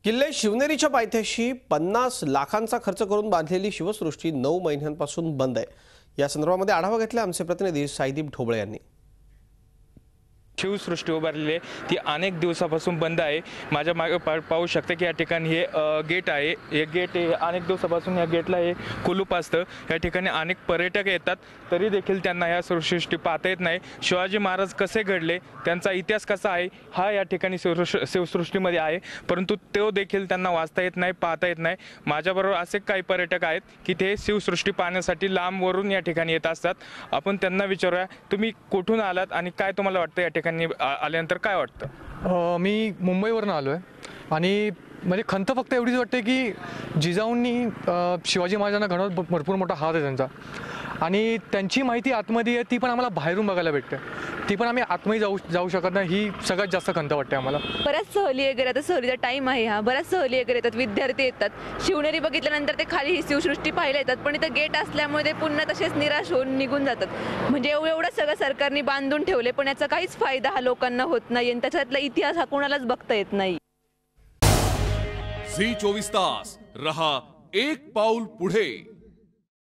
किल्ले शिवनेरीच्या पायथ्याशी 50 लाखांचा खर्च करून बांधलेली शिवसृष्टी 9 महिन्यांपासून बंद आहे। या संदर्भामध्ये आढावा घेतला आमचे प्रतिनिधी साईदीप ढोबळे यांनी। शिवसृष्टी उभारलेली आहे ती अनेक दिवसापासून बंद आहे। माझ्या मागे पाहू शकता की या ठिकाणी हे गेट आहे। हे गेट हे अनेक दिवसापासून या गेटला हे कुलूप असतं। या ठिकाणी अनेक पर्यटक येतात तरी देखील त्यांना या शिवसृष्टी पाहता येत नाही। शिवाजी महाराज कसे घडले, त्यांचा इतिहास कसा आहे हा या ठिकाणी शिवसृष्टीमध्ये आहे, परंतु तो देखील त्यांना वाचता येत नाही, पाहता येत नाही। माझ्याबरोबर असे काही पर्यटक आहेत की ते शिवसृष्टी पाहण्यासाठी लांबवरून या ठिकाणी येत असतात। आपण त्यांना विचारूया, तुम्ही कुठून आलात आणि काय तुम्हाला वाटतं या ठिकाणी आल्यानंतर काय वाटतं? मी मुंबईवरून आलो आहे आणि म्हणजे खंत फक्त एवढीच वाटते की जिजाऊंनी शिवाजी महाराजांना घडवत भरपूर मोठा हात आहे त्यांचा, आणि त्यांची माहिती आतमध्ये आहे ती पण आम्हाला बाहेरून बघायला भेटते, ती पण आम्ही आतमध्ये जाऊ शकत नाही। ही सगळ्यात जास्त खंत वाटते आम्हाला। बऱ्याच सहली वगैरे, आता सहलीचा टाइम आहे हा, बऱ्याच सहली वगैरे येतात, विद्यार्थी येतात। शिवनेरी बघितल्यानंतर ते खाली ही शिवसृष्टी पाहायला येतात, पण इथं गेट असल्यामुळे ते पुन्हा तसेच निराश होऊन निघून जातात। म्हणजे एवढं सगळं सरकारने बांधून ठेवले, पण याचा काहीच फायदा हा लोकांना होत नाही आणि त्याच्यातला इतिहास हा कोणालाच बघता येत नाही। झी 24 तास रहा एक पाऊल पुढे।